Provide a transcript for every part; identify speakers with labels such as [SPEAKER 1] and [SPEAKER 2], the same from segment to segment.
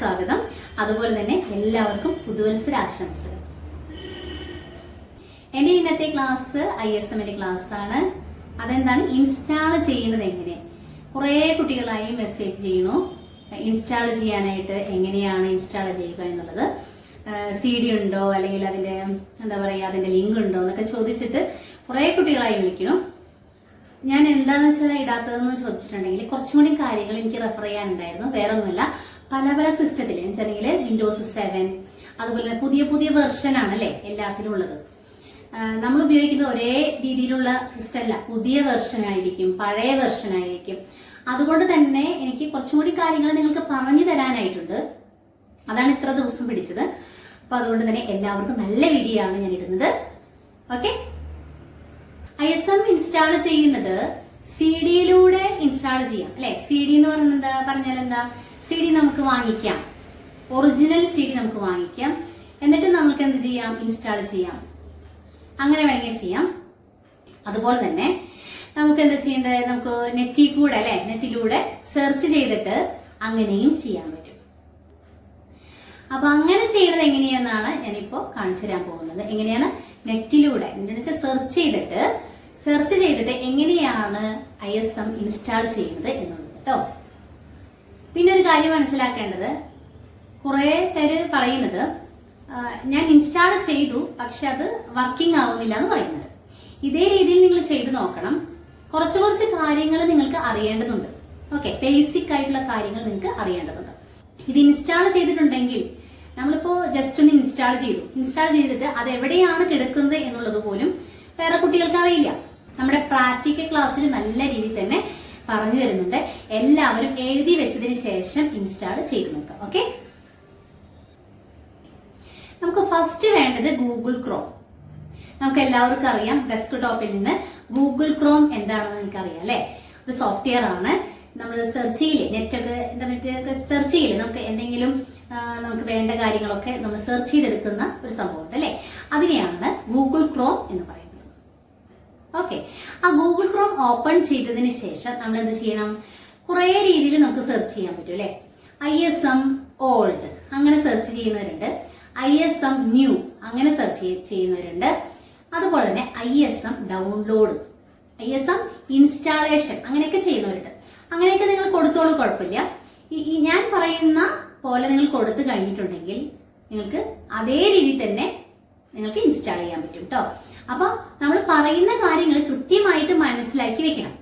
[SPEAKER 1] സ്വാഗതം. അതുപോലെ തന്നെ എല്ലാവർക്കും പുതുവത്സര ആശംസകൾ. എൻ്റെ ഇന്നത്തെ ക്ലാസ് ISMന്റെ ക്ലാസ് ആണ്. അതെന്താണ് ഇൻസ്റ്റാൾ ചെയ്യുന്നത് എങ്ങനെ. കുറേ കുട്ടികളായി മെസ്സേജ് ചെയ്യണു ഇൻസ്റ്റാൾ ചെയ്യാനായിട്ട് എങ്ങനെയാണ് ഇൻസ്റ്റാൾ ചെയ്യുക എന്നുള്ളത്. CD ഉണ്ടോ അല്ലെങ്കിൽ അതിൻ്റെ അതിൻ്റെ ലിങ്ക് ഉണ്ടോ എന്നൊക്കെ ചോദിച്ചിട്ട് കുറേ കുട്ടികളായി വിളിക്കുന്നു. ഞാൻ എന്താണെന്ന് വെച്ചാൽ ഇടാത്തതെന്ന് ചോദിച്ചിട്ടുണ്ടെങ്കിൽ കുറച്ചും കൂടി കാര്യങ്ങൾ എനിക്ക് റെഫർ ചെയ്യാനുണ്ടായിരുന്നു. വേറെ ഒന്നുമില്ല, പല പല സിസ്റ്റത്തിൽ വെച്ചിട്ടുണ്ടെങ്കിൽ Windows 7 അതുപോലെ പുതിയ പുതിയ വെർഷനാണ് അല്ലേ എല്ലാത്തിലും ഉള്ളത്. നമ്മൾ ഉപയോഗിക്കുന്ന ഒരേ രീതിയിലുള്ള സിസ്റ്റം അല്ല, പുതിയ വെർഷൻ ആയിരിക്കും, പഴയ വെർഷൻ ആയിരിക്കും. അതുകൊണ്ട് തന്നെ എനിക്ക് കുറച്ചും കൂടി കാര്യങ്ങൾ നിങ്ങൾക്ക് പറഞ്ഞു തരാനായിട്ടുണ്ട്. അതാണ് ഇത്ര ദിവസം പിടിച്ചത്. അപ്പൊ അതുകൊണ്ട് തന്നെ എല്ലാവർക്കും നല്ല വീഡിയോ ആണ് ഞാൻ ഇടുന്നത്. ഓക്കെ, ISM ഇൻസ്റ്റാൾ ചെയ്യുന്നത് CD-യിലൂടെ ഇൻസ്റ്റാൾ ചെയ്യാം അല്ലെ. CD എന്ന് പറഞ്ഞാൽ എന്താ, CD നമുക്ക് വാങ്ങിക്കാം, ഒറിജിനൽ CD നമുക്ക് വാങ്ങിക്കാം. എന്നിട്ട് നമുക്ക് എന്ത് ചെയ്യാം, ഇൻസ്റ്റാൾ ചെയ്യാം. അങ്ങനെ വേണമെങ്കിൽ ചെയ്യാം. അതുപോലെ തന്നെ നമുക്ക് എന്താ ചെയ്യേണ്ടത്, നമുക്ക് നെറ്റിലൂടെ സെർച്ച് ചെയ്തിട്ട് അങ്ങനെയും ചെയ്യാൻ പറ്റും. അപ്പൊ അങ്ങനെ ചെയ്യുന്നത് എങ്ങനെയാണെന്നാണ് ഞാനിപ്പോ കാണിച്ചു തരാൻ പോകുന്നത്. എങ്ങനെയാണ് നെറ്റിലൂടെ സെർച്ച് ചെയ്തിട്ട് എങ്ങനെയാണ് ISM ഇൻസ്റ്റാൾ ചെയ്യുന്നത് എന്നുള്ളത് കേട്ടോ. പിന്നെ ഒരു കാര്യം മനസ്സിലാക്കേണ്ടത്, കുറെ പേര് പറയുന്നത് ഞാൻ ഇൻസ്റ്റാൾ ചെയ്തു പക്ഷെ അത് വർക്കിംഗ് ആവുന്നില്ല എന്ന് പറയുന്നത്. ഇതേ രീതിയിൽ നിങ്ങൾ ചെയ്തു നോക്കണം. കുറച്ച് കാര്യങ്ങൾ നിങ്ങൾക്ക് അറിയേണ്ടതുണ്ട്. ഓക്കെ, ബേസിക് ആയിട്ടുള്ള കാര്യങ്ങൾ നിങ്ങൾക്ക് അറിയേണ്ടതുണ്ട്. ഇത് ഇൻസ്റ്റാൾ ചെയ്തിട്ടുണ്ടെങ്കിൽ നമ്മളിപ്പോ ജസ്റ്റ് ഒന്ന് ഇൻസ്റ്റാൾ ചെയ്തിട്ട് അത് എവിടെയാണ് കിടക്കുന്നത് എന്നുള്ളത് പോലും വേറെ കുട്ടികൾക്ക് അറിയില്ല. നമ്മുടെ പ്രാക്ടിക്കൽ ക്ലാസ്സിൽ നല്ല രീതിയിൽ തന്നെ പറഞ്ഞു തരുന്നുണ്ട്. എല്ലാവരും എഴുതി വെച്ചതിന് ശേഷം ഇൻസ്റ്റാൾ ചെയ്ത് നോക്കാം. ഓക്കെ, നമുക്ക് ഫസ്റ്റ് വേണ്ടത് ഗൂഗിൾ ക്രോം. നമുക്ക് എല്ലാവർക്കും അറിയാം, ഡെസ്ക്ടോപ്പിൽ നിന്ന് ഗൂഗിൾ ക്രോം എന്താണെന്ന് നിങ്ങൾക്ക് അറിയാം അല്ലെ. ഒരു സോഫ്റ്റ്വെയർ ആണ്. നമ്മൾ സെർച്ച് ചെയ്യില്ലേ, ഇന്റർനെറ്റ് ഒക്കെ സെർച്ച് ചെയ്യില്ലേ, നമുക്ക് എന്തെങ്കിലും നമുക്ക് വേണ്ട കാര്യങ്ങളൊക്കെ നമ്മൾ സെർച്ച് ചെയ്തെടുക്കുന്ന ഒരു സംഭവമുണ്ട് അല്ലെ. അതിനെയാണ് ഗൂഗിൾ ക്രോം എന്ന് പറയുന്നത്. ഓക്കെ, ആ ഗൂഗിൾ ക്രോം ഓപ്പൺ ചെയ്തതിന് ശേഷം നമ്മൾ എന്ത് ചെയ്യണം, കുറെ രീതിയിൽ നമുക്ക് സെർച്ച് ചെയ്യാൻ പറ്റും അല്ലെ. ISM ഓൾഡ് അങ്ങനെ സെർച്ച് ചെയ്യുന്നവരുണ്ട്, ISM ന്യൂ അങ്ങനെ സെർച്ച് ചെയ്യുന്നവരുണ്ട്. അതുപോലെ തന്നെ ISM ഡൗൺലോഡ്, ISM ഇൻസ്റ്റാളേഷൻ അങ്ങനെയൊക്കെ ചെയ്യുന്നവരുണ്ട്. അങ്ങനെയൊക്കെ നിങ്ങൾ കൊടുത്തോളൂ, കുഴപ്പമില്ല. ഈ ഞാൻ പറയുന്ന പോലെ നിങ്ങൾ കൊടുത്തു കഴിഞ്ഞിട്ടുണ്ടെങ്കിൽ നിങ്ങൾക്ക് അതേ രീതിയിൽ തന്നെ നിങ്ങൾക്ക് ഇൻസ്റ്റാൾ ചെയ്യാൻ പറ്റും കേട്ടോ. അപ്പൊ നമ്മൾ പറയുന്ന കാര്യങ്ങൾ കൃത്യമായിട്ട് മനസ്സിലാക്കി വെക്കണം,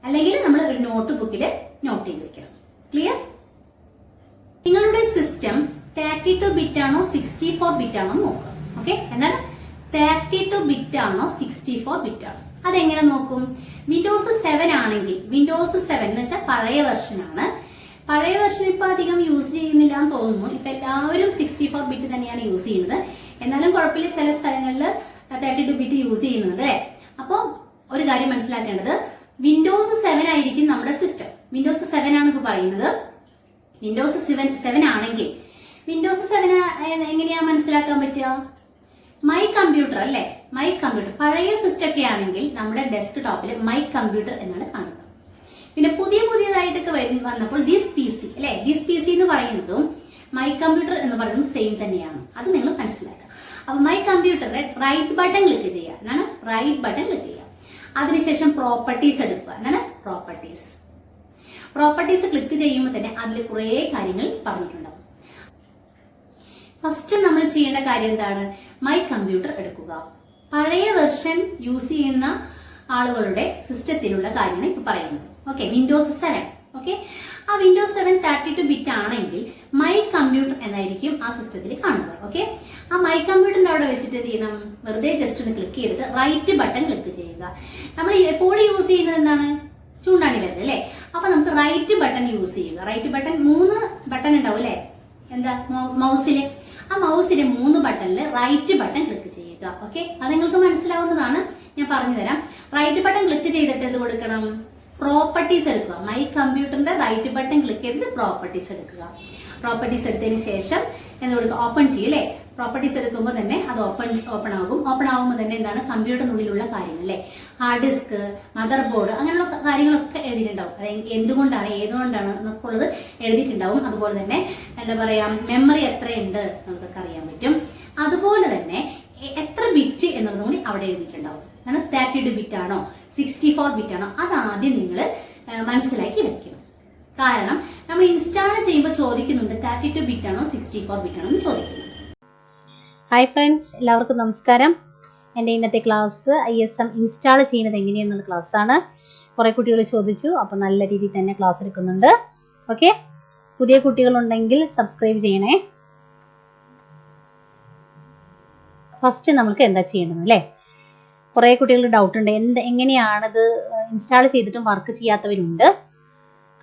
[SPEAKER 1] അല്ലെങ്കിൽ നമ്മൾ ഒരു നോട്ട് ബുക്കിൽ നോട്ട് ചെയ്ത് വെക്കണം. ക്ലിയർ? നിങ്ങളുടെ സിസ്റ്റം 32 ബിറ്റ് ആണോ 64 ബിറ്റ് ആണോ നോക്കുക. ഓക്കെ, എന്താണ് 32 ബിറ്റ് ആണോ 64 ബിറ്റ് ആണോ അതെങ്ങനെ നോക്കും? വിൻഡോസ് 7 ആണെങ്കിൽ, വിൻഡോസ് 7 എന്ന് വെച്ചാൽ പഴയ വെർഷൻ ആണ്. പഴയ വെർഷൻ ഇപ്പൊ അധികം യൂസ് ചെയ്യുന്നില്ല എന്ന് തോന്നുന്നു. ഇപ്പൊ എല്ലാവരും 64 ബിറ്റ് തന്നെയാണ് യൂസ് ചെയ്യുന്നത്. എന്നാലും കുഴപ്പമില്ല, ചില സ്ഥലങ്ങളിൽ 32 ബിറ്റ് യൂസ് ചെയ്യുന്നുണ്ട് അല്ലെ. അപ്പൊ ഒരു കാര്യം മനസ്സിലാക്കേണ്ടത്, വിൻഡോസ് 7 ആയിരിക്കും നമ്മുടെ സിസ്റ്റം. വിൻഡോസ് 7 ആണ് ഇപ്പൊ പറയുന്നത്. വിൻഡോസ് 7 ആണെങ്കിൽ വിൻഡോസ് 7 എങ്ങനെയാ മനസ്സിലാക്കാൻ പറ്റുക? മൈ കമ്പ്യൂട്ടർ അല്ലെ, മൈ കമ്പ്യൂട്ടർ. പഴയ സിസ്റ്റം ഒക്കെ ആണെങ്കിൽ നമ്മുടെ ഡെസ്ക്ടോപ്പിൽ മൈ കമ്പ്യൂട്ടർ എന്നാണ് കാണുക. പിന്നെ പുതിയതായിട്ടൊക്കെ വന്നപ്പോൾ ദിസ് PC അല്ലെ, ദിസ് PC എന്ന് പറയുന്നതും മൈ കമ്പ്യൂട്ടർ എന്ന് പറയുന്നതും സെയിം തന്നെയാണ്. അത് നിങ്ങൾ മനസ്സിലാക്കുക. അപ്പൊ മൈ കമ്പ്യൂട്ടറിന്റെ റൈറ്റ് ബട്ടൺ ക്ലിക്ക് ചെയ്യുക. എന്താണ് റൈറ്റ് ബട്ടൺ ക്ലിക്ക് ചെയ്യുക. അതിനുശേഷം പ്രോപ്പർട്ടീസ് എടുക്കുക. എന്താണ് പ്രോപ്പർട്ടീസ് ക്ലിക്ക് ചെയ്യുമ്പോൾ തന്നെ അതിൽ കുറെ കാര്യങ്ങൾ പറഞ്ഞിട്ടുണ്ടാവും. ഫസ്റ്റ് നമ്മൾ ചെയ്യേണ്ട കാര്യം എന്താണ്, മൈ കമ്പ്യൂട്ടർ എടുക്കുക. പഴയ വെർഷൻ യൂസ് ചെയ്യുന്ന ആളുകളുടെ സിസ്റ്റത്തിലുള്ള കാര്യമാണ് ഇപ്പൊ പറയുന്നത്. Okay, Windows 7. ഓക്കെ, ആ വിൻഡോസ് 7 32 ബിറ്റ് ആണെങ്കിൽ മൈ കമ്പ്യൂട്ടർ എന്നായിരിക്കും ആ സിസ്റ്റത്തിൽ കാണുക. ഓക്കെ, ആ മൈ കമ്പ്യൂട്ടറിന്റെ അവിടെ വെച്ചിട്ട് എന്ത് ചെയ്യണം, വെറുതെ ജസ്റ്റ് ഒന്ന് ക്ലിക്ക് ചെയ്തിട്ട് റൈറ്റ് ബട്ടൺ ക്ലിക്ക് ചെയ്യുക. നമ്മൾ എപ്പോഴും യൂസ് ചെയ്യുന്നത് എന്താണ്, ചൂണ്ടാണി വിരൽ അല്ലെ. അപ്പൊ നമുക്ക് റൈറ്റ് ബട്ടൺ യൂസ് ചെയ്യുക. റൈറ്റ് ബട്ടൺ 3 ബട്ടൺ ഉണ്ടാവും അല്ലെ, എന്താ മൗസില്. ആ മൗസിലെ 3 ബട്ടണിൽ റൈറ്റ് ബട്ടൺ ക്ലിക്ക് ചെയ്യുക. ഓക്കെ, അത് നിങ്ങൾക്ക് മനസ്സിലാവുന്നതാണ്, ഞാൻ പറഞ്ഞു തരാം. റൈറ്റ് ബട്ടൺ ക്ലിക്ക് ചെയ്തിട്ട് എന്ത് കൊടുക്കണം, പ്രോപ്പർട്ടീസ് എടുക്കുക. മൈ കമ്പ്യൂട്ടറിന്റെ റൈറ്റ് ബട്ടൺ ക്ലിക്ക് ചെയ്തിട്ട് പ്രോപ്പർട്ടീസ് എടുക്കുക. പ്രോപ്പർട്ടീസ് എടുത്തതിന് ശേഷം എന്ത് കൊടുക്കുക, ഓപ്പൺ ചെയ്യും അല്ലെ. പ്രോപ്പർട്ടീസ് എടുക്കുമ്പോൾ തന്നെ അത് ഓപ്പൺ ആകുമ്പോൾ തന്നെ എന്താണ് കമ്പ്യൂട്ടറിനുള്ളിലുള്ള കാര്യങ്ങൾ അല്ലെ, ഹാർഡ് ഡിസ്ക്, മദർ ബോർഡ്, അങ്ങനെയുള്ള കാര്യങ്ങളൊക്കെ എഴുതിയിട്ടുണ്ടാവും. അത് ഏതുകൊണ്ടാണ് എന്നൊക്കെ ഉള്ളത് എഴുതിയിട്ടുണ്ടാവും. അതുപോലെ തന്നെ എന്താ പറയാ, മെമ്മറി എത്രയുണ്ട് നമുക്കൊക്കെ അറിയാൻ പറ്റും. അതുപോലെ തന്നെ എത്ര ബിറ്റ് എന്നുള്ളതും കൂടി അവിടെ എഴുതിയിട്ടുണ്ടാവും. കാരണം 32 ബിറ്റ് ആണോ 64 ബിറ്റ് ആണോ അതാദ്യം നിങ്ങൾ മനസ്സിലാക്കി വെക്കണം. കാരണം നമ്മൾ ഇൻസ്റ്റാൾ ചെയ്യുമ്പോൾ ചോദിക്കുന്നുണ്ട് 32 ബിറ്റ് ആണോ 64 ബിറ്റ് ആണോ എന്ന് ചോദിക്കുന്നു. ഹായ് ഫ്രണ്ട്സ്, എല്ലാവർക്കും നമസ്കാരം. എൻ്റെ ഇന്നത്തെ ക്ലാസ് ISM ഇൻസ്റ്റാൾ ചെയ്യുന്നത് എങ്ങനെയെന്നുള്ള ക്ലാസ്സാണ്. കുറേ കുട്ടികൾ ചോദിച്ചു, അപ്പോൾ നല്ല രീതിയിൽ തന്നെ ക്ലാസ് എടുക്കുന്നുണ്ട്. ഓക്കെ, പുതിയ കുട്ടികളുണ്ടെങ്കിൽ സബ്സ്ക്രൈബ് ചെയ്യണേ. ഫസ്റ്റ് നമുക്ക് എന്താ ചെയ്യേണ്ടത് അല്ലേ, കുറേ കുട്ടികൾക്ക് ഡൗട്ട് ഉണ്ട്, എങ്ങനെയാണത് ഇൻസ്റ്റാൾ ചെയ്തിട്ടും വർക്ക് ചെയ്യാത്തവരുണ്ട്.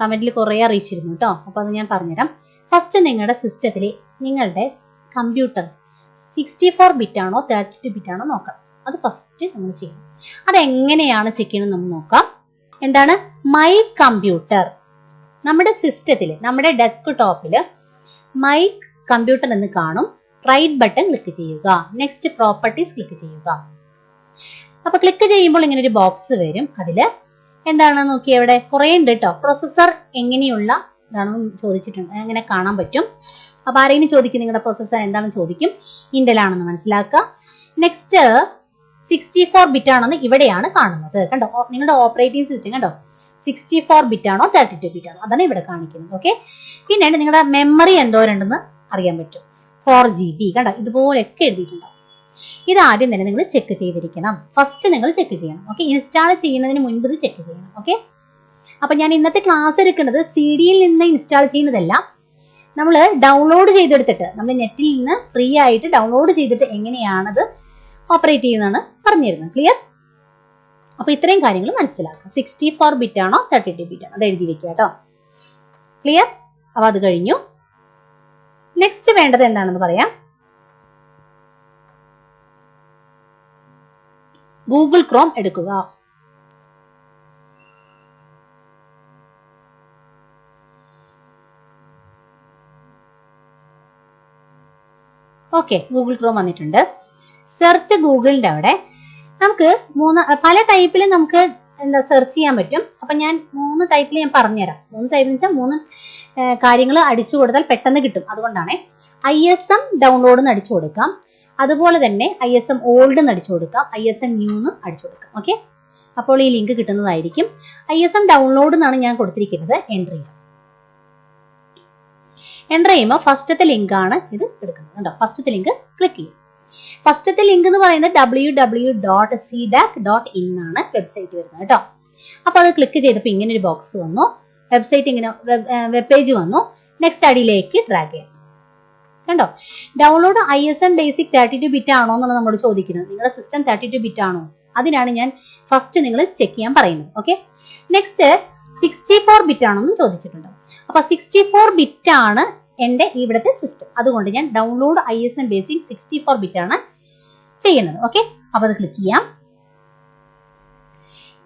[SPEAKER 1] കമന്റിൽ കുറേ അറിയിച്ചിരുന്നു കേട്ടോ. അപ്പോൾ അത് ഞാൻ പറഞ്ഞുതരാം. ഫസ്റ്റ് നിങ്ങളുടെ സിസ്റ്റത്തിൽ നിങ്ങളുടെ കമ്പ്യൂട്ടർ 64 ബിറ്റ് ആണോ 32 ബിറ്റ് ആണോ നോക്കാം. അത് ഫസ്റ്റ് നമ്മൾ ചെയ്യണം. അതെങ്ങനെയാണ് ചെക്ക് ചെയ്യണമെന്ന് നമ്മൾ നോക്കാം. എന്താണ് മൈ കമ്പ്യൂട്ടർ? നമ്മുടെ സിസ്റ്റത്തിൽ, നമ്മുടെ ഡെസ്ക് ടോപ്പിൽ മൈ കമ്പ്യൂട്ടർ എന്ന് കാണും. റൈറ്റ് ബട്ടൺ ക്ലിക്ക് ചെയ്യുക. നെക്സ്റ്റ് പ്രോപ്പർട്ടീസ് ക്ലിക്ക് ചെയ്യുക. അപ്പൊ ക്ലിക്ക് ചെയ്യുമ്പോൾ ഇങ്ങനെ ഒരു ബോക്സ് വരും. അതില് എന്താണ് നോക്കി, അവിടെ കുറെ ഉണ്ട് കേട്ടോ. പ്രൊസസർ എങ്ങനെയുള്ള ഇതാണെന്ന് ചോദിച്ചിട്ടുണ്ട്, അങ്ങനെ കാണാൻ പറ്റും. അപ്പൊ ആരെങ്കിലും ചോദിക്കും നിങ്ങളുടെ പ്രൊസസർ എന്താണെന്ന് ചോദിക്കും. ഇന്റൽ ആണെന്ന് മനസ്സിലാക്കുക. നെക്സ്റ്റ് 64 ബിറ്റ് ആണെന്ന് ഇവിടെയാണ് കാണുന്നത് കണ്ടോ. നിങ്ങളുടെ ഓപ്പറേറ്റിംഗ് സിസ്റ്റം കണ്ടോ 64 ബിറ്റ് ആണോ 32 ബിറ്റ് ആണോ അതാണ് ഇവിടെ കാണിക്കുന്നത്. ഓക്കെ, പിന്നെ നിങ്ങളുടെ മെമ്മറി എന്തോരുണ്ടെന്ന് അറിയാൻ പറ്റും. 4 GB കണ്ടോ, ഇതുപോലെയൊക്കെ എഴുതിയിട്ടുണ്ടാവും. ഇതാദ്യം തന്നെ നിങ്ങൾ ചെക്ക് ചെയ്തിരിക്കണം. ഫസ്റ്റ് നിങ്ങൾ ചെക്ക് ചെയ്യണം. ഓക്കെ, ഇൻസ്റ്റാൾ ചെയ്യുന്നതിന് മുൻപ് ഇത് ചെക്ക് ചെയ്യണം. ഓക്കെ, അപ്പൊ ഞാൻ ഇന്നത്തെ ക്ലാസ് എടുക്കുന്നത് CD-യിൽ നിന്ന് ഇൻസ്റ്റാൾ ചെയ്യുന്നതല്ല, നമ്മൾ ഡൗൺലോഡ് ചെയ്തെടുത്തിട്ട് നമ്മൾ നെറ്റിൽ നിന്ന് ഫ്രീ ആയിട്ട് ഡൗൺലോഡ് ചെയ്തിട്ട് എങ്ങനെയാണത് ഓപ്പറേറ്റ് ചെയ്യുന്നതാണ് പറഞ്ഞു തരുന്നത്. ക്ലിയർ? അപ്പൊ ഇത്രയും കാര്യങ്ങൾ മനസ്സിലാക്കുക. 64 ബിറ്റ് ആണോ 32 ബിറ്റ് ആണോ അത് എഴുതി വെക്കുക കേട്ടോ. ക്ലിയർ? അപ്പൊ അത് കഴിഞ്ഞു. നെക്സ്റ്റ് വേണ്ടത് എന്താണെന്ന് പറയാം. ഗൂഗിൾ ക്രോം എടുക്കുക. ഓക്കെ, ഗൂഗിൾ ക്രോം വന്നിട്ടുണ്ട്. സെർച്ച് ഗൂഗിളിന്റെ അവിടെ നമുക്ക് പല ടൈപ്പിൽ നമുക്ക് എന്താ സെർച്ച് ചെയ്യാൻ പറ്റും. അപ്പൊ ഞാൻ 3 ടൈപ്പിൽ ഞാൻ പറഞ്ഞുതരാം. 3 ടൈപ്പിൽ വെച്ചാൽ 3 കാര്യങ്ങൾ അടിച്ചു കൊടുത്താൽ പെട്ടെന്ന് കിട്ടും. അതുകൊണ്ടാണ് ISM ഡൗൺലോഡ് എന്ന് അടിച്ചു കൊടുക്കാം. അതുപോലെ തന്നെ ISM ഓൾഡ് എന്ന് അടിച്ചു കൊടുക്കാം, ISM ന്യൂ എന്ന് അടിച്ചു കൊടുക്കാം. ഓക്കെ, അപ്പോൾ ഈ ലിങ്ക് കിട്ടുന്നതായിരിക്കും. ISM ഡൗൺലോഡ് എന്നാണ് ഞാൻ കൊടുത്തിരിക്കുന്നത്. എൻ്റർ ചെയ്യുമ്പോൾ ഫസ്റ്റത്തെ ലിങ്ക് ആണ് ഇത് എടുക്കുന്നത് കേട്ടോ. ഫസ്റ്റത്തെ ലിങ്ക് ക്ലിക്ക് ചെയ്യും. ഫസ്റ്റത്തെ ലിങ്ക് എന്ന് പറയുന്നത് www.cdac.in ആണ് വെബ്സൈറ്റ് വരുന്നത് കേട്ടോ. അപ്പൊ അത് ക്ലിക്ക് ചെയ്തപ്പോൾ ഇങ്ങനെ ഒരു ബോക്സ് വന്നു. വെബ്സൈറ്റ് ഇങ്ങനെ വെബ് പേജ് വന്നു. നെക്സ്റ്റ് അടിയിലേക്ക് ഡ്രാഗ് ചെയ്യാം. കണ്ടോ, ഡൗൺലോഡ് ISM ബേസിക് 32 ബിറ്റ് ആണോ എന്നാണ് നമ്മളോട് ചോദിക്കുന്നത്. നിങ്ങളുടെ സിസ്റ്റം 32 ബിറ്റ് ആണോ? അതിനാണ് ഞാൻ ഫസ്റ്റ് നിങ്ങൾ ചെക്ക് ചെയ്യാൻ പറയുന്നത്. ഓക്കെ, നെക്സ്റ്റ് 64 ബിറ്റ് ആണോ എന്ന് ചോദിച്ചിട്ടുണ്ട്. അപ്പൊ 64 ബിറ്റ് ആണ് എന്റെ ഇവിടുത്തെ സിസ്റ്റം. അതുകൊണ്ട് ഞാൻ ഡൗൺലോഡ് ISM ബേസിക് 64 ബിറ്റ് ആണ് ചെയ്യുന്നത്. ഓക്കെ, അപ്പൊ അത് ക്ലിക്ക് ചെയ്യാം.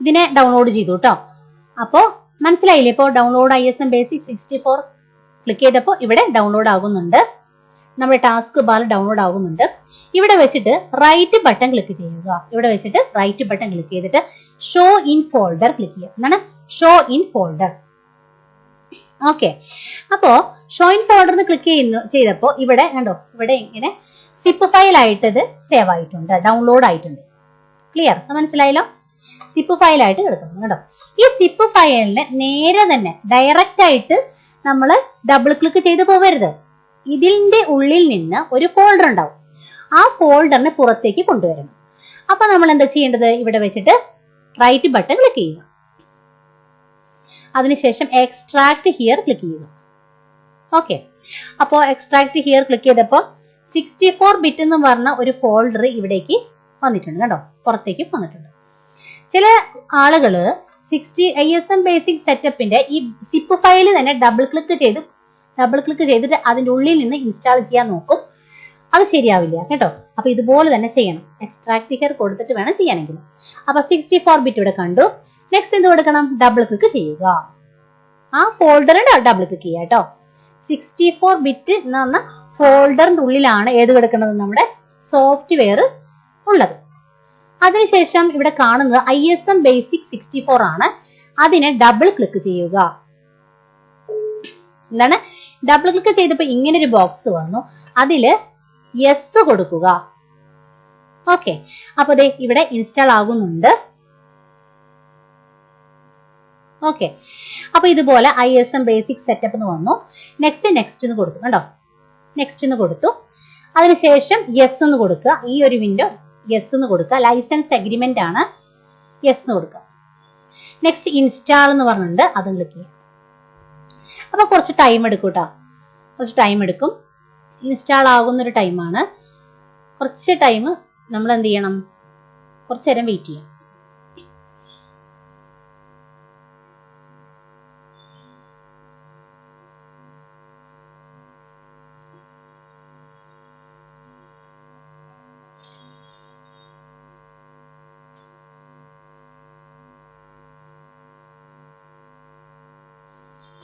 [SPEAKER 1] ഇതിനെ ഡൗൺലോഡ് ചെയ്തു കേട്ടോ. അപ്പോ മനസ്സിലായില്ലേ? ഇപ്പോൾ ഡൗൺലോഡ് ISM ബേസിക് 64 ക്ലിക്ക് ചെയ്തപ്പോൾ ഇവിടെ ഡൗൺലോഡ് ആകുന്നുണ്ട്. നമ്മുടെ ടാസ്ക് ബാർ ഡൗൺലോഡ് ആകുന്നുണ്ട്. ഇവിടെ വെച്ചിട്ട് റൈറ്റ് ബട്ടൺ ക്ലിക്ക് ചെയ്യുക. ഇവിടെ വെച്ചിട്ട് റൈറ്റ് ബട്ടൺ ക്ലിക്ക് ചെയ്തിട്ട് ഷോ ഇൻ ഫോൾഡർ ക്ലിക്ക് ചെയ്യുക. എന്താണ് ഷോ ഇൻ ഫോൾഡർ? ഓക്കെ, അപ്പോ ഷോ ഇൻ ഫോൾഡർ ക്ലിക്ക് ചെയ്തപ്പോ ഇവിടെ കണ്ടോ, ഇവിടെ ഇങ്ങനെ സിപ്പ് ഫയൽ ആയിട്ട് ഇത് സേവ് ആയിട്ടുണ്ട്, ഡൗൺലോഡ് ആയിട്ടുണ്ട്. ക്ലിയർ? മനസ്സിലായല്ലോ? സിപ്പ് ഫയൽ ആയിട്ട് കിടക്കുന്നു കേട്ടോ. ഈ സിപ്പ് ഫയലിന് നേരെ തന്നെ ഡയറക്റ്റ് ആയിട്ട് നമ്മൾ ഡബിൾ ക്ലിക്ക് ചെയ്ത് പോകരുത്. ഇതിന്റെ ഉള്ളിൽ നിന്ന് ഒരു ഫോൾഡർ ഉണ്ടാവും. ആ ഫോൾഡറിനെ പുറത്തേക്ക് കൊണ്ടുവരണം. അപ്പൊ നമ്മൾ എന്താ ചെയ്യേണ്ടത്? ഇവിടെ വെച്ചിട്ട് റൈറ്റ് ബട്ടൺ ക്ലിക്ക് ചെയ്യുക. അതിനുശേഷം എക്സ്ട്രാക്ട് ഹിയർ ക്ലിക്ക് ചെയ്യുക. ഓക്കെ, അപ്പോ എക്സ്ട്രാക്ട് ഹിയർ ക്ലിക്ക് ചെയ്തപ്പോൾ 64 ബിറ്റ് എന്ന് പറഞ്ഞ ഒരു ഫോൾഡർ ഇവിടേക്ക് വന്നിട്ടുണ്ട് കേട്ടോ, പുറത്തേക്ക് വന്നിട്ടുണ്ട്. ചില ആളുകള് ISM ബേസിക് സെറ്റപ്പിന്റെ ഈ സിപ്പ് ഫയൽ തന്നെ ഡബിൾ ക്ലിക്ക് ചെയ്തിട്ട് അതിന്റെ ഉള്ളിൽ നിന്ന് ഇൻസ്റ്റാൾ ചെയ്യാൻ നോക്കും. അത് ശരിയാവില്ല കേട്ടോ. അപ്പൊ ഇതുപോലെ തന്നെ ചെയ്യണം. എക്സ്ട്രാക്ട് ഹിയർ കൊടുത്തിട്ട് വേണം ചെയ്യാനെങ്കിൽ. അപ്പൊ 64 ബിറ്റ് ഇവിടെ കണ്ടു. നെക്സ്റ്റ് എന്ത് കൊടുക്കണം? ഡബിൾ ക്ലിക്ക് ചെയ്യുക. ആ ഫോൾഡറിന് ഡബിൾ ക്ലിക്ക് ചെയ്യുക കേട്ടോ. 64 ബിറ്റ് എന്ന് പറഞ്ഞ ഫോൾഡറിന്റെ ഉള്ളിലാണ് ഏത് കിടക്കുന്നത്, നമ്മുടെ സോഫ്റ്റ്വെയർ ഉള്ളത്. അതിനുശേഷം ഇവിടെ കാണുന്നത് ISM Basic 64 ആണ്. അതിനെ ഡബിൾ ക്ലിക്ക് ചെയ്യുക. എന്താണ്, ഡബിൾ ക്ലിക്ക് ചെയ്തപ്പോൾ ഇങ്ങനൊരു ബോക്സ് വന്നു. അതില് യെസ് കൊടുക്കുക. ഓക്കെ, അപ്പൊ ദേ ഇവിടെ ഇൻസ്റ്റാൾ ആകുന്നുണ്ട്. ഓക്കെ, അപ്പൊ ഇതുപോലെ ISM Basic സെറ്റപ്പ് എന്ന് വന്നു. നെക്സ്റ്റ് എന്ന് കൊടുത്തു. കണ്ടോ, നെക്സ്റ്റ് എന്ന് കൊടുത്തു. അതിനുശേഷം യെസ് എന്ന് കൊടുക്കുക. ഈ ഒരു വിൻഡോ യെസ് എന്ന് കൊടുക്കുക. ലൈസൻസ് അഗ്രിമെന്റ് ആണ്, യെസ് എന്ന് കൊടുക്കുക. നെക്സ്റ്റ് ഇൻസ്റ്റാൾ എന്ന് പറഞ്ഞിട്ടുണ്ട്, അതും ക്ലിക്ക് ചെയ്യാം. അപ്പൊ കുറച്ച് ടൈം എടുക്കും കേട്ടോ, കുറച്ച് ടൈം എടുക്കും. ഇൻസ്റ്റാൾ ആകുന്നൊരു ടൈമാണ്. കുറച്ച് ടൈം നമ്മൾ എന്ത് ചെയ്യണം, കുറച്ച് നേരം വെയിറ്റ് ചെയ്യാം.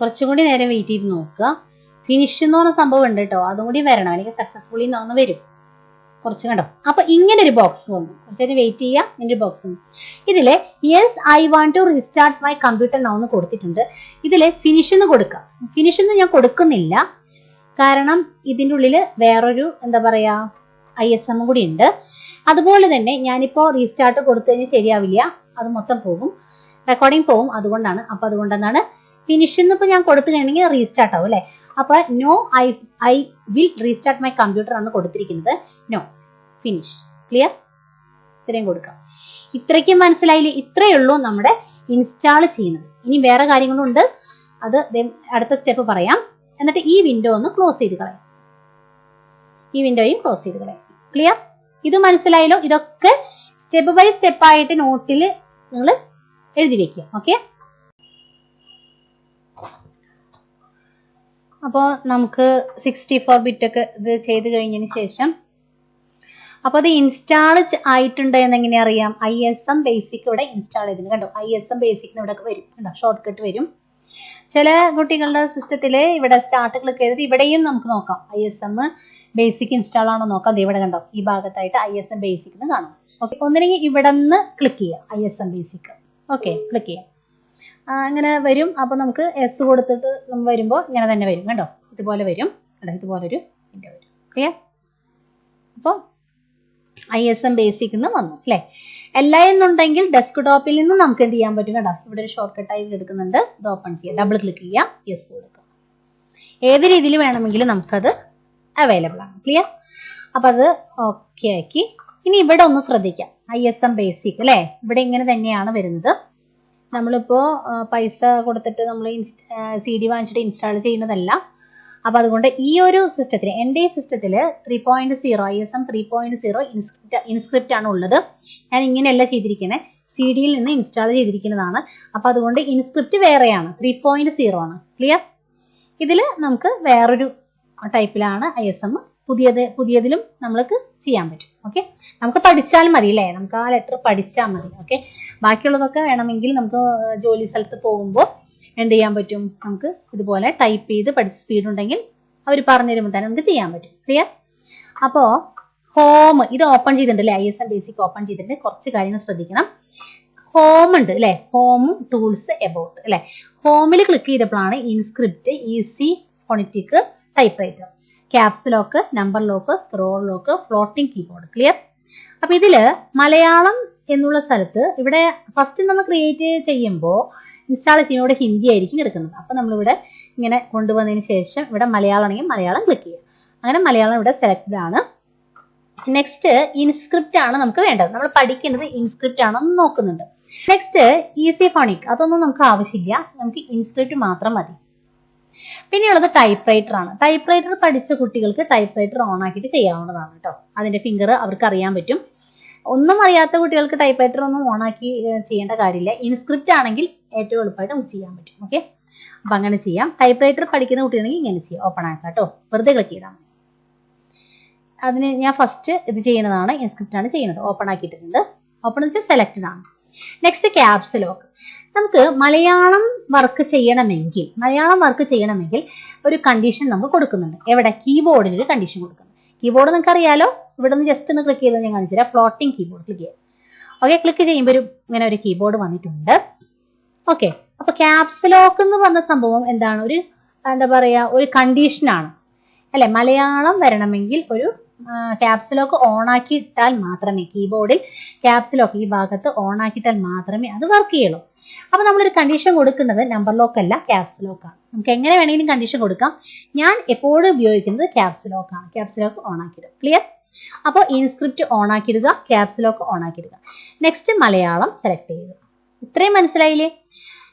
[SPEAKER 1] കുറച്ചും കൂടി നേരം വെയിറ്റ് ചെയ്ത് നോക്കുക. ഫിനിഷ് എന്ന് പറഞ്ഞ സംഭവം ഉണ്ട് കേട്ടോ, അതും കൂടി വരണം, അല്ലെങ്കിൽ സക്സസ്ഫുള്ളി ഒന്ന് വരും. കുറച്ച് കണ്ടോ, അപ്പൊ ഇങ്ങനെ ഒരു ബോക്സ് വന്നു. കുറച്ചു വെയിറ്റ് ചെയ്യാം. ഇതിന്റെ ബോക്സ് ഇതില് yes I want to restart my computer now എന്ന് കൊടുത്തിട്ടുണ്ട്. ഇതില് ഫിനിഷ് എന്ന് കൊടുക്കാം. ഫിനിഷ് എന്ന് ഞാൻ കൊടുക്കുന്നില്ല, കാരണം ഇതിന്റെ ഉള്ളില് വേറൊരു എന്താ പറയാ ISM കൂടി ഉണ്ട്. അതുപോലെ തന്നെ ഞാനിപ്പോ റീസ്റ്റാർട്ട് കൊടുത്തു കഴിഞ്ഞാൽ ശരിയാവില്ല, അത് മൊത്തം പോകും, റെക്കോർഡിംഗ് പോകും. അതുകൊണ്ടാണ്. അപ്പൊ അതുകൊണ്ടെന്താണ് ഫിനിഷ് എന്ന് ഇപ്പൊ ഞാൻ കൊടുത്തു കഴിഞ്ഞെങ്കിൽ റീസ്റ്റാർട്ട് ആവും അല്ലെ. അപ്പൊ no I will restart my computer ആണ് കൊടുത്തിരിക്കുന്നത്. No, finish, clear. ഇത്രയും കൊടുക്കാം. ഇത്രയ്ക്കും മനസ്സിലായില്ലേ? ഇത്രയേ ഉള്ളൂ നമ്മുടെ ഇൻസ്റ്റാൾ ചെയ്യുന്നത്. ഇനി വേറെ കാര്യങ്ങളുണ്ട്, അത് അടുത്ത സ്റ്റെപ്പ് പറയാം. എന്നിട്ട് ഈ വിൻഡോ ഒന്ന് ക്ലോസ് ചെയ്ത് കളയാം. ഈ വിൻഡോയും ക്ലോസ് ചെയ്ത് കളയാം. ക്ലിയർ? ഇത് മനസ്സിലായല്ലോ? ഇതൊക്കെ സ്റ്റെപ്പ് ബൈ സ്റ്റെപ്പ് ആയിട്ട് നോട്ടിൽ നിങ്ങൾ എഴുതി വെക്കുക. ഓക്കെ, അപ്പോൾ നമുക്ക് 64 ബിറ്റ് ഒക്കെ ഇത് ചെയ്ത് കഴിഞ്ഞതിന് ശേഷം അപ്പോൾ അത് ഇൻസ്റ്റാൾ ആയിട്ടുണ്ട് എന്ന് എങ്ങനെ അറിയാം? ISM Basic ഇവിടെ ഇൻസ്റ്റാൾ ചെയ്തിട്ടുണ്ട്. കണ്ടോ, ISM Basic ഇവിടെ വരും. കണ്ടോ, ഷോർട്ട് കട്ട് വരും. ചില കുട്ടികളുടെ സിസ്റ്റത്തിൽ ഇവിടെ സ്റ്റാർട്ട് ക്ലിക്ക് ചെയ്തിട്ട് ഇവിടെയും നമുക്ക് നോക്കാം ISM Basic ഇൻസ്റ്റാൾ ആണോ നോക്കാം. അത് ഇവിടെ കണ്ടോ, ഈ ഭാഗത്തായിട്ട് ISM Basic എന്ന് കാണാം. ഓക്കെ, ഒന്നില്ലെങ്കിൽ ഇവിടെ നിന്ന് ക്ലിക്ക് ചെയ്യാം ISM Basic. ഓക്കെ, ക്ലിക്ക് ചെയ്യാം. അങ്ങനെ വരും. അപ്പൊ നമുക്ക് എസ് കൊടുത്തിട്ട് വരുമ്പോൾ ഇങ്ങനെ തന്നെ വരും. കണ്ടോ, ഇതുപോലെ വരും. കണ്ടോ, ഇതുപോലൊരു വിൻഡോ വരും. ക്ലിയർ? അപ്പോൾ ISM Basic എന്ന് വന്നു അല്ലെ. എല്ലാ എന്നുണ്ടെങ്കിൽ ഡെസ്ക്ടോപ്പിൽ നിന്ന് നമുക്ക് എന്ത് ചെയ്യാൻ പറ്റും? കണ്ടോ, ഇവിടെ ഒരു ഷോർട്ട് കട്ട് ആയി എടുക്കുന്നുണ്ട്. ഇത് ഓപ്പൺ ചെയ്യാം, ഡബിൾ ക്ലിക്ക് ചെയ്യാം, യെസ് കൊടുക്കാം. ഏത് രീതിയിൽ വേണമെങ്കിലും നമുക്കത് അവൈലബിൾ ആണ്. ക്ലിയർ? അപ്പൊ അത് ഓക്കെ ആക്കി. ഇനി ഇവിടെ ഒന്ന് ശ്രദ്ധിക്കാം. ISM Basic അല്ലെ, ഇവിടെ ഇങ്ങനെ തന്നെയാണ് വരുന്നത്. നമ്മളിപ്പോ പൈസ കൊടുത്തിട്ട് നമ്മൾ CD വാങ്ങിച്ചിട്ട് ഇൻസ്റ്റാൾ ചെയ്യുന്നതല്ല. അപ്പൊ അതുകൊണ്ട് ഈ ഒരു സിസ്റ്റത്തിൽ, എന്റെ ഈ സിസ്റ്റത്തില് 3.0 ISM 3.0 ഇൻസ്ക്രിപ്റ്റ് ആണ് ഉള്ളത്. ഞാൻ ഇങ്ങനെയല്ല ചെയ്തിരിക്കുന്നത്, CD-യിൽ നിന്ന് ഇൻസ്റ്റാൾ ചെയ്തിരിക്കുന്നതാണ്. അപ്പൊ അതുകൊണ്ട് ഇൻസ്ക്രിപ്റ്റ് വേറെയാണ്, 3.0 ആണ്. ക്ലിയർ? ഇതില് നമുക്ക് വേറൊരു ടൈപ്പിലാണ് ISM. പുതിയതിലും നമ്മൾക്ക് ചെയ്യാൻ പറ്റും. ഓക്കെ, നമുക്ക് പഠിച്ചാൽ മതി അല്ലേ, നമുക്ക് ആ ലെറ്റർ പഠിച്ചാൽ മതി. ഓക്കെ, ബാക്കിയുള്ളതൊക്കെ വേണമെങ്കിൽ നമുക്ക് ജോലി സ്ഥലത്ത് പോകുമ്പോൾ എന്ത് ചെയ്യാൻ പറ്റും? നമുക്ക് ഇതുപോലെ ടൈപ്പ് ചെയ്ത് പഠിച്ച സ്പീഡ് ഉണ്ടെങ്കിൽ അവർ പറഞ്ഞു തരുമ്പോൾ തന്നെ നമുക്ക് ചെയ്യാൻ പറ്റും. ക്ലിയർ? അപ്പോ ഹോം ഇത് ഓപ്പൺ ചെയ്തിട്ടുണ്ട് അല്ലെ, ISM Basic ഓപ്പൺ ചെയ്തിട്ടുണ്ട്. കുറച്ച് കാര്യങ്ങൾ ശ്രദ്ധിക്കണം. ഹോം ഉണ്ട് അല്ലെ, ഹോമും ടൂൾസ് എബൌട്ട് അല്ലെ. ഹോമിൽ ക്ലിക്ക് ചെയ്തപ്പോഴാണ് InScript, easy phonetic, type writer, caps lock, number lock, scroll lock, floating keyboard. Clear? അപ്പൊ ഇതില് മലയാളം എന്നുള്ള സ്ഥലത്ത് ഇവിടെ ഫസ്റ്റ് നമ്മൾ ക്രിയേറ്റ് ചെയ്യുമ്പോൾ ഇൻസ്റ്റാൾ ചെയ്യുമ്പോൾ ഹിന്ദി ആയിരിക്കും എടുക്കുന്നത്. അപ്പൊ നമ്മളിവിടെ ഇങ്ങനെ കൊണ്ടുവന്നതിന് ശേഷം ഇവിടെ മലയാളം ആണെങ്കിൽ മലയാളം ക്ലിക്ക് ചെയ്യുക. അങ്ങനെ മലയാളം ഇവിടെ സെലക്ട് ആണ്. നെക്സ്റ്റ് ഇൻസ്ക്രിപ്റ്റ് ആണ് നമുക്ക് വേണ്ടത്. നമ്മൾ പഠിക്കേണ്ടത് ഇൻസ്ക്രിപ്റ്റ് ആണെന്ന് നോക്കുന്നുണ്ട്. നെക്സ്റ്റ് ഈസി ഫോണിക്, അതൊന്നും നമുക്ക് ആവശ്യമില്ല, നമുക്ക് ഇൻസ്ക്രിപ്റ്റ് മാത്രം മതി. പിന്നെയുള്ളത് ടൈപ്പ് റൈറ്റർ ആണ്. ടൈപ്പ് റൈറ്റർ പഠിച്ച കുട്ടികൾക്ക് ടൈപ്പ് റൈറ്റർ ഓൺ ആക്കിയിട്ട് ചെയ്യാവുന്നതാണ് കേട്ടോ. അതിന്റെ ഫിംഗർ അവർക്ക് അറിയാൻ പറ്റും. ഒന്നും അറിയാത്ത കുട്ടികൾക്ക് ടൈപ്പ് റൈറ്റർ ഒന്നും ഓൺ ആക്കി ചെയ്യേണ്ട കാര്യമില്ല. ഇൻസ്ക്രിപ്റ്റ് ആണെങ്കിൽ ഏറ്റവും എളുപ്പമായിട്ട് നമുക്ക് ചെയ്യാൻ പറ്റും. ഓക്കെ, അപ്പൊ അങ്ങനെ ചെയ്യാം. ടൈപ്പ് റൈറ്റർ പഠിക്കുന്ന കുട്ടികളാണെങ്കിൽ ഇങ്ങനെ ചെയ്യാം, ഓപ്പൺ ആക്കാം കേട്ടോ. വെറുതെ ക്ലിക്ക് ചെയ്താൽ മതി. അതിന് ഞാൻ ഫസ്റ്റ് ഇത് ചെയ്യുന്നതാണ്, ഇൻസ്ക്രിപ്റ്റ് ആണ് ചെയ്യുന്നത്. ഓപ്പൺ ആക്കിയിട്ടുണ്ട്. ഓപ്പൺ വെച്ചാൽ സെലക്റ്റഡ് ആണ്. Next caps lock. നമുക്ക് മലയാളം വർക്ക് ചെയ്യണമെങ്കിൽ ഒരു കണ്ടീഷൻ നമുക്ക് കൊടുക്കുന്നുണ്ട്. എവിടെ? കീബോർഡിൽ ഒരു കണ്ടീഷൻ കൊടുക്കുന്നുണ്ട്. കീബോർഡ് നിങ്ങൾക്ക് അറിയാലോ, ഇവിടെ നിന്ന് ജസ്റ്റ് ഒന്ന് ക്ലിക്ക് ചെയ്ത് ഞാൻ കാണിച്ചു തരാം. ഫ്ലോട്ടിംഗ് കീബോർഡ് ക്ലിക്ക് ചെയ്യാം. ഓക്കെ, ക്ലിക്ക് ചെയ്യുമ്പോൾ ഇങ്ങനെ ഒരു കീബോർഡ് വന്നിട്ടുണ്ട്. ഓക്കെ, അപ്പൊ ക്യാപ്സ് ലോക്ക് എന്ന് പറഞ്ഞ സംഭവം എന്താണ്? ഒരു കണ്ടീഷനാണ് അല്ലെ? മലയാളം വരണമെങ്കിൽ ഒരു ക്യാപ്സ് ലോക്ക് ഓൺ ആക്കിയിട്ടാൽ മാത്രമേ, കീബോർഡിൽ ക്യാപ്സ് ലോക്ക് ഈ ഭാഗത്ത് ഓൺ ആക്കിയിട്ടാൽ മാത്രമേ അത് വർക്ക് ചെയ്യുള്ളൂ. അപ്പൊ നമ്മളൊരു കണ്ടീഷൻ കൊടുക്കുന്നത് നമ്പർ ലോക്ക് അല്ല, ക്യാപ്സ് ലോക്ക് ആണ്. നമുക്ക് എങ്ങനെ വേണമെങ്കിലും കണ്ടീഷൻ കൊടുക്കാം. ഞാൻ എപ്പോഴും ഉപയോഗിക്കുന്നത് ക്യാപ്സ് ലോക്ക് ആണ്. ക്യാപ്സ് ലോക്ക് ഓൺ ആക്കിയിടുക. ക്ലിയർ? അപ്പോൾ ഇൻസ്ക്രിപ്റ്റ് ഓൺ ആക്കിയിടുക, ക്യാപ്സ് ലോക്ക് ഓൺ ആക്കിയിടുക. നെക്സ്റ്റ് മലയാളം സെലക്ട് ചെയ്യുക. ഇത്രയും മനസ്സിലായില്ലേ?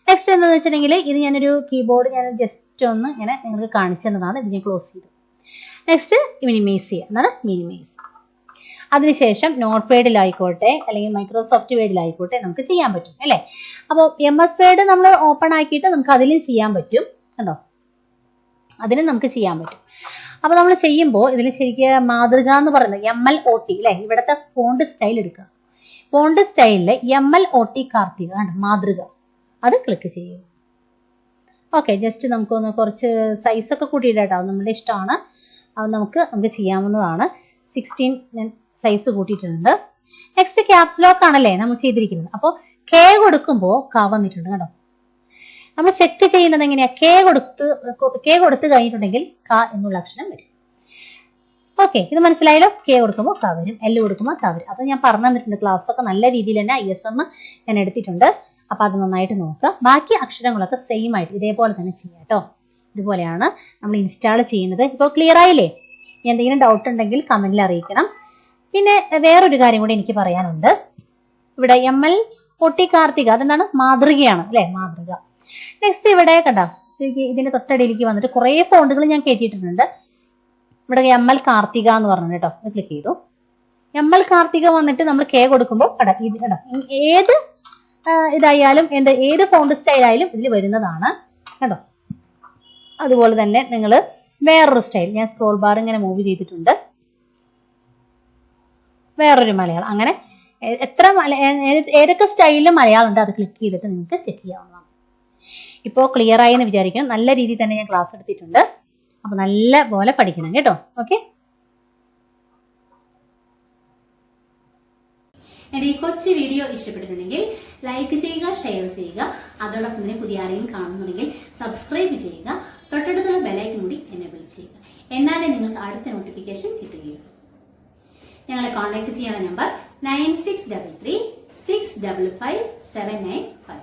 [SPEAKER 1] നെക്സ്റ്റ് എന്താണെന്ന് വെച്ചിട്ടുണ്ടെങ്കിൽ ഇത് ഞാനൊരു കീബോർഡ് ഞാൻ ജസ്റ്റ് ഒന്ന് ഇങ്ങനെ നിങ്ങൾക്ക് കാണിച്ചു തന്നതാണ്. ഇത് ഞാൻ ക്ലോസ് ചെയ്തു. നെക്സ്റ്റ് മിനിമൈസ് ചെയ്യുക. എന്താണ്? മിനിമൈസ്. അതിനുശേഷം നോട്ട് പാഡിലായിക്കോട്ടെ അല്ലെങ്കിൽ മൈക്രോസോഫ്റ്റ് വേർഡിലായിക്കോട്ടെ നമുക്ക് ചെയ്യാൻ പറ്റും അല്ലേ? അപ്പോൾ MS വേർഡ് നമ്മൾ ഓപ്പൺ ആക്കിയിട്ട് നമുക്ക് അതിലും ചെയ്യാൻ പറ്റും. കണ്ടോ? അതിനും നമുക്ക് ചെയ്യാൻ പറ്റും. അപ്പൊ നമ്മൾ ചെയ്യുമ്പോൾ ഇതിൽ ശരിക്കും മാതൃക എന്ന് പറയുന്നത് MLOT അല്ലെ? ഇവിടുത്തെ ഫോണ്ട് സ്റ്റൈൽ എടുക്കുക. ഫോണ്ട് സ്റ്റൈലില് MLOT കാർത്തിക കണ്ടോ? മാതൃക, അത് ക്ലിക്ക് ചെയ്യും. ഓക്കെ, ജസ്റ്റ് നമുക്കൊന്ന് കുറച്ച് സൈസ് ഒക്കെ കൂട്ടിയിട്ടാവും, നമ്മുടെ ഇഷ്ടമാണ്. അത് നമുക്ക് ചെയ്യാവുന്നതാണ്. 16 ഞാൻ സൈസ് കൂട്ടിയിട്ടുണ്ട്. നെക്സ്റ്റ് ക്യാപ്സ് ലോക്ക് ആണല്ലേ നമ്മൾ ചെയ്തിരിക്കുന്നത്. അപ്പോൾ K കൊടുക്കുമ്പോൾ ക വന്നിട്ടുണ്ട് കേട്ടോ. നമ്മൾ ചെക്ക് ചെയ്യുന്നത് എങ്ങനെയാ? K കൊടുത്ത് കഴിഞ്ഞിട്ടുണ്ടെങ്കിൽ ക എന്നുള്ള അക്ഷരം വരും. ഓക്കെ, ഇത് മനസ്സിലായല്ലോ? K കൊടുക്കുമ്പോൾ ക വരും, L കൊടുക്കുമ്പോൾ ക വരും. അത് ഞാൻ പറഞ്ഞു തന്നിട്ടുണ്ട്. ക്ലാസ് ഒക്കെ നല്ല രീതിയിൽ തന്നെ ISM ഞാൻ എടുത്തിട്ടുണ്ട്. അപ്പൊ അത് നന്നായിട്ട് നോക്കുക. ബാക്കി അക്ഷരങ്ങളൊക്കെ സെയിം ആയിട്ട് ഇതേപോലെ തന്നെ ചെയ്യാം കേട്ടോ. ഇതുപോലെയാണ് നമ്മൾ ഇൻസ്റ്റാൾ ചെയ്യുന്നത്. ഇപ്പോൾ ക്ലിയർ ആയില്ലേ? എന്തെങ്കിലും ഡൗട്ട് ഉണ്ടെങ്കിൽ കമന്റിൽ അറിയിക്കണം. പിന്നെ വേറൊരു കാര്യം കൂടി എനിക്ക് പറയാനുണ്ട്. ഇവിടെ MLOT കാർത്തിക അതെന്താണ്? മാതൃകയാണ് അല്ലെ? മാതൃക. നെക്സ്റ്റ് ഇവിടെ കണ്ടോ, ഇതിന്റെ തൊട്ടടിയിലേക്ക് വന്നിട്ട് കുറെ ഫോണ്ടുകൾ ഞാൻ കയറ്റിയിട്ടുണ്ട്. ഇവിടെ ML കാർത്തിക എന്ന് പറഞ്ഞു കേട്ടോ. ക്ലിക്ക് ചെയ്തു. ML കാർത്തിക വന്നിട്ട് നമ്മൾ K കൊടുക്കുമ്പോൾ കണ്ടോ, ഏത് ഇതായാലും ഏത് ഫോണ്ട് സ്റ്റൈൽ ആയാലും ഇതിൽ വരുന്നതാണ് കേട്ടോ. അതുപോലെ തന്നെ നിങ്ങൾ വേറൊരു സ്റ്റൈൽ, ഞാൻ സ്ക്രോൾ ബാർ ഇങ്ങനെ മൂവ് ചെയ്തിട്ടുണ്ട്. വേറൊരു മലയാളം, അങ്ങനെ ഏതൊക്കെ സ്റ്റൈലിൽ മലയാളം ഉണ്ട് അത് ക്ലിക്ക് ചെയ്തിട്ട് നിങ്ങൾക്ക് ചെക്ക് ചെയ്യാവുന്നതാണ്. ഇപ്പോൾ ക്ലിയർ ആയി എന്ന് വിചാരിക്കണം. നല്ല രീതിയിൽ തന്നെ ഞാൻ ക്ലാസ് എടുത്തിട്ടുണ്ട്. അപ്പൊ നല്ല പോലെ പഠിക്കണം കേട്ടോ. ഓക്കെ,
[SPEAKER 2] എന്റെ ഈ കൊച്ചു വീഡിയോ ഇഷ്ടപ്പെട്ടിട്ടുണ്ടെങ്കിൽ ലൈക്ക് ചെയ്യുക, ഷെയർ ചെയ്യുക. അതോടൊപ്പം തന്നെ പുതിയ ആരെയും കാണുന്നുണ്ടെങ്കിൽ സബ്സ്ക്രൈബ് ചെയ്യുക. തൊട്ടടുത്തുള്ള ബെലൈക്കൺ കൂടി എനേബിൾ ചെയ്യുക. എന്നാലേ നിങ്ങൾക്ക് അടുത്ത നോട്ടിഫിക്കേഷൻ കിട്ടുകയുള്ളൂ. ഞങ്ങളെ കോൺടാക്ട് ചെയ്യാനുള്ള നമ്പർ 9633 655 795.